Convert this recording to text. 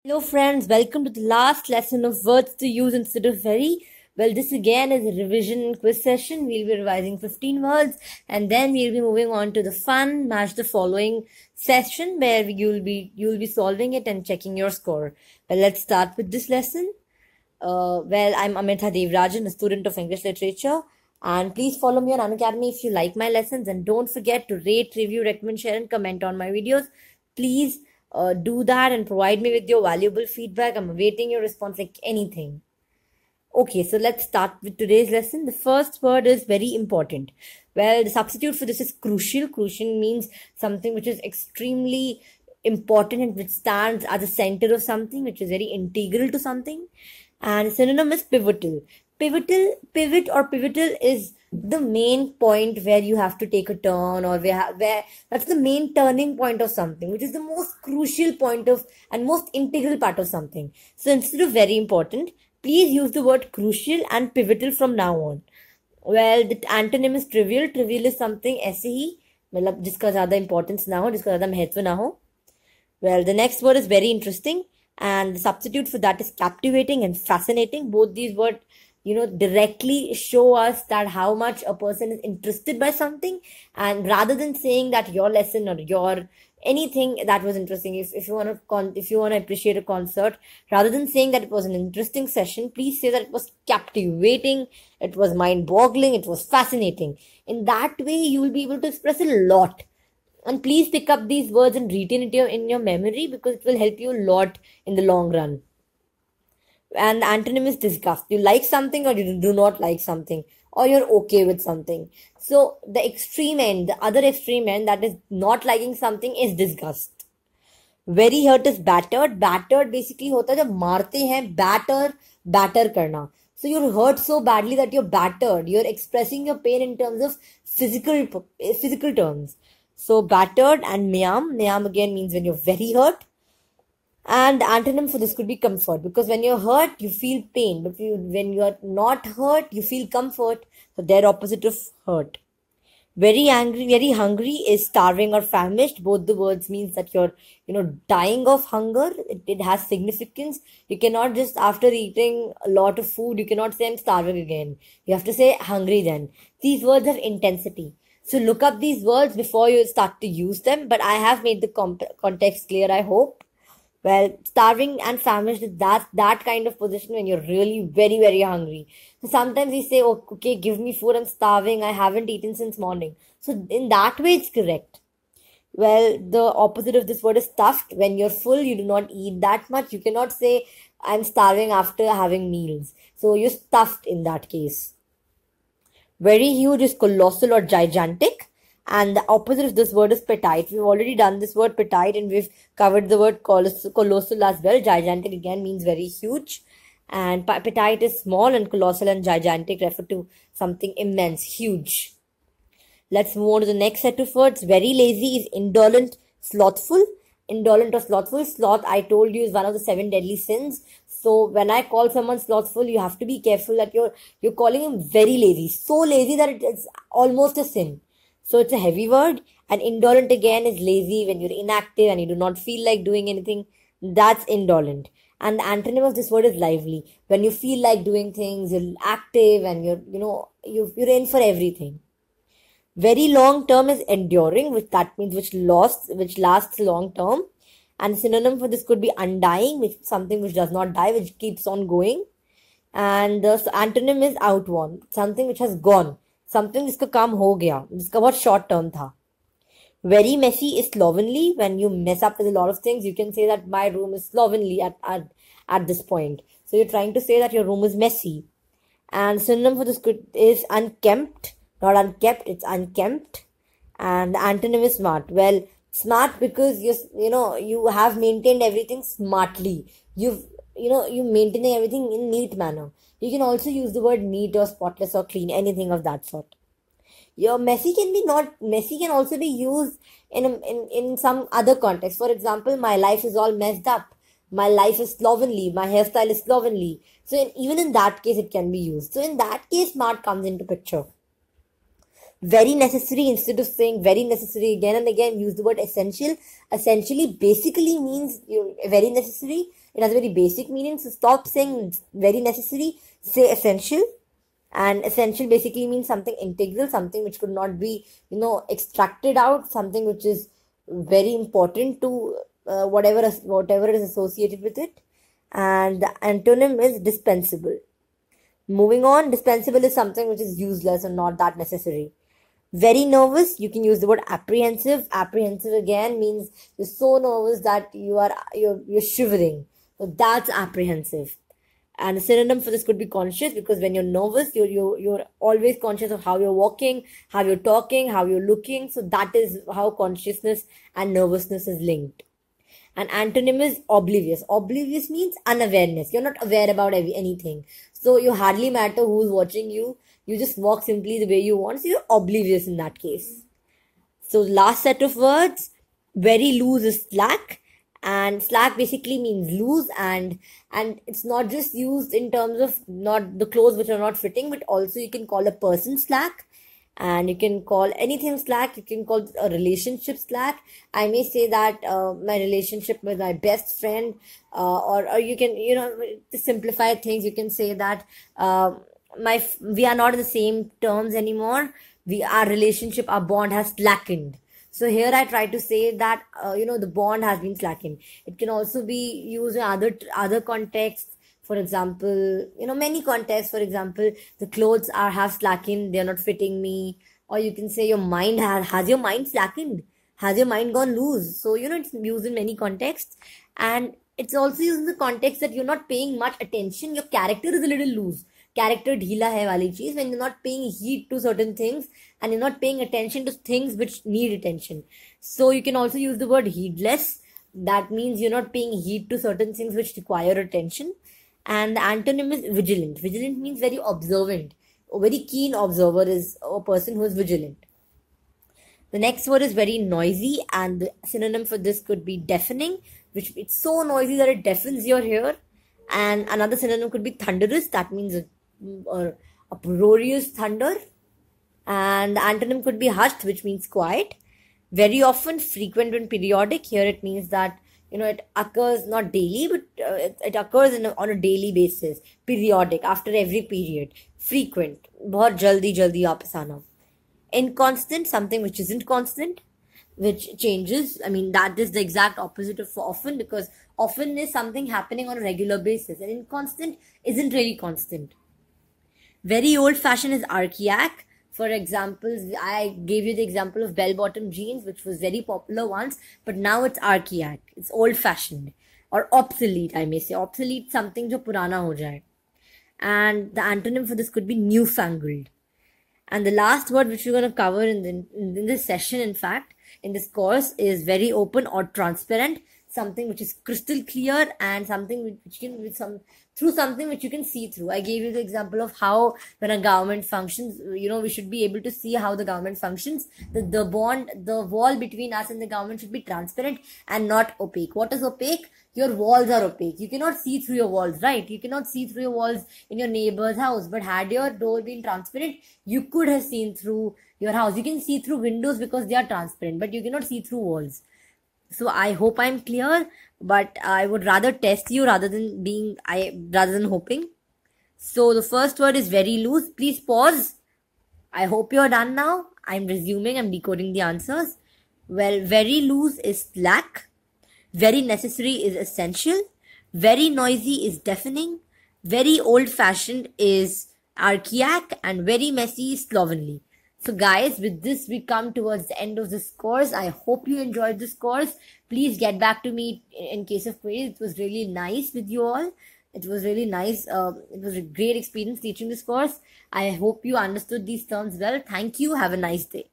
Hello friends, welcome to the last lesson of words to use instead of very. Well, this again is a revision quiz session. We'll be revising 15 words and then we'll be moving on to the fun match the following session where you'll be solving it and checking your score. Well, let's start with this lesson. I'm Amirtha Devarajan, a student of English literature. And please follow me on Unacademy if you like my lessons. And don't forget to rate, review, recommend, share, and comment on my videos. Please do that and provide me with your valuable feedback. I'm awaiting your response like anything. Okay, so let's start with today's lesson. The first word is very important. Well, the substitute for this is crucial. Crucial means something which is extremely important and which stands at the center of something, which is very integral to something. And synonym is pivotal. Pivot or pivotal is the main point where you have to take a turn, or where that's the main turning point of something, which is the most crucial point of and most integral part of something. So instead of very important, please use the word crucial and pivotal from now on. Well, the antonym is trivial. Trivial is something ऐसे ही मतलब जिसका ज़्यादा importance ना हो, जिसका ज़्यादा महत्व ना हो. Well, the next word is very interesting, and the substitute for that is captivating and fascinating. Both these words, directly show us that how much a person is interested by something, and rather than saying that your lesson or your anything that was interesting, if you want to appreciate a concert, rather than saying that it was an interesting session, please say that it was captivating, it was mind-boggling, it was fascinating. In that way, you will be able to express a lot. And please pick up these words and retain it in your memory, because it will help you a lot in the long run. And the antonym is disgust. You like something or you do not like something, or you're okay with something. So the extreme end, the other extreme end, that is not liking something, is disgust. Very hurt is battered. Battered basically होता है जब मारते हैं, batter करना. So you're hurt so badly that you're battered. You're expressing your pain in terms of physical terms. So battered and meam. Meam again means when you're very hurt. And the antonym for this could be comfort, because when you're hurt, you feel pain. But when you're not hurt, you feel comfort. So they're opposite of hurt. Very angry, very hungry is starving or famished. Both the words means that you're, dying of hunger. It has significance. You cannot just, after eating a lot of food, you cannot say I'm starving again. You have to say hungry then. These words have intensity. So look up these words before you start to use them. But I have made the context clear, I hope. Well, starving and famished is that kind of position when you're really very, very hungry. So sometimes we say, oh, okay, give me food, I'm starving, I haven't eaten since morning. So in that way, it's correct. Well, the opposite of this word is stuffed. When you're full, you do not eat that much. You cannot say, I'm starving after having meals. So you're stuffed in that case. Very huge is colossal or gigantic. And the opposite of this word is petite. We've already done this word petite, and we've covered the word colossal as well. Gigantic again means very huge. And petite is small, and colossal and gigantic refer to something immense, huge. Let's move on to the next set of words. Very lazy is indolent, slothful. Indolent or slothful. Sloth, I told you, is one of the 7 deadly sins. So when I call someone slothful, you have to be careful that you're calling him very lazy. So lazy that it's almost a sin. So it's a heavy word. And indolent again is lazy when you're inactive and you do not feel like doing anything. That's indolent. And the antonym of this word is lively. When you feel like doing things, you're active and you're in for everything. Very long term is enduring, which lasts long term. And synonym for this could be undying, which is something which does not die, which keeps on going. And the antonym is outworn, something which has gone. Something जिसका काम हो गया, जिसका बहुत short term था. Very messy is slovenly. When you mess up with a lot of things, you can say that my room is slovenly at this point. So you're trying to say that your room is messy. And synonym for this is unkempt, not unkept, it's unkempt. And the antonym is smart. Well, smart because you have maintained everything smartly. You maintaining everything in neat manner. You can also use the word neat or spotless or clean, anything of that sort. Your messy can also be used in some other context. For example, my life is all messed up. My life is slovenly. My hairstyle is slovenly. So even in that case, it can be used. So in that case, smart comes into picture. Very necessary, instead of saying very necessary again and again, use the word essential. Essentially basically means very necessary. It has a very basic meaning. So stop saying very necessary, say essential. And essential basically means something integral, something which could not be, extracted out, something which is very important to whatever is associated with it. And the antonym is dispensable. Moving on, dispensable is something which is useless and not that necessary. Very nervous, you can use the word apprehensive. Apprehensive again means you're so nervous that you're shivering. So that's apprehensive. And a synonym for this could be conscious, because when you're nervous, you're always conscious of how you're walking, how you're talking, how you're looking. So that is how consciousness and nervousness is linked. And antonym is oblivious. Oblivious means unawareness. You're not aware about anything. So you hardly matter who's watching you. You just walk simply the way you want. So you're oblivious in that case. So last set of words, very loose is slack. And slack basically means loose, and it's not just used in terms of not the clothes which are not fitting, but also you can call a person slack. And you can call anything slack. You can call a relationship slack. I may say that my relationship with my best friend, or you can, to simplify things, you can say that we are not in the same terms anymore. Our relationship, our bond has slackened. So here I try to say that, the bond has been slackened. It can also be used in other contexts. For example, many contexts. For example, the clothes have slackened. They are not fitting me. Or you can say your mind has your mind slackened. Has your mind gone loose? So, it's used in many contexts. And it's also used in the context that you're not paying much attention. Your character is a little loose. Character ढीला है वाली चीज, when you're not paying heed to certain things and you're not paying attention to things which need attention. So you can also use the word heedless. That means you're not paying heed to certain things which require attention. And the antonym is vigilant. Vigilant means very observant. A very keen observer is a person who is vigilant. The next word is very noisy, and the synonym for this could be deafening, which it's so noisy that it deafens your ear. And another synonym could be thunderous. That means a uproarious thunder. And the antonym could be hushed, which means quiet. Very often, frequent and periodic. Here it means that it occurs not daily, but it occurs on a daily basis. Periodic, after every period. Frequent, बहुत जल्दी वापस आना. Inconstant, something which isn't constant, which changes. I mean, that is the exact opposite of often, because often is something happening on a regular basis, and inconstant isn't really constant. Very old-fashioned is archaic. For example, I gave you the example of bell-bottom jeans, which was very popular once, but now it's archaic. It's old-fashioned or obsolete, I may say. Obsolete, something jo purana ho jaye. And the antonym for this could be newfangled. And the last word which we're going to cover in this session, in fact, in this course, is very open or transparent. Something which is crystal clear, and something which something which you can see through. I gave you the example of how when a government functions, we should be able to see how the government functions. The wall between us and the government should be transparent and not opaque. What is opaque? Your walls are opaque. You cannot see through your walls, right? You cannot see through your walls in your neighbor's house. But had your door been transparent, you could have seen through your house. You can see through windows because they are transparent, but you cannot see through walls. So I hope I'm clear, but I would rather test you rather than hoping. So the first word is very loose. Please pause. I hope you're done now. I'm resuming. I'm decoding the answers. Well, very loose is slack. Very necessary is essential. Very noisy is deafening. Very old-fashioned is archaic, and very messy is slovenly. So guys, with this we come towards the end of this course. I hope you enjoyed this course. Please get back to me in case of queries. It was really nice with you all. It was really nice. It was a great experience teaching this course. I hope you understood these terms well. Thank you. Have a nice day.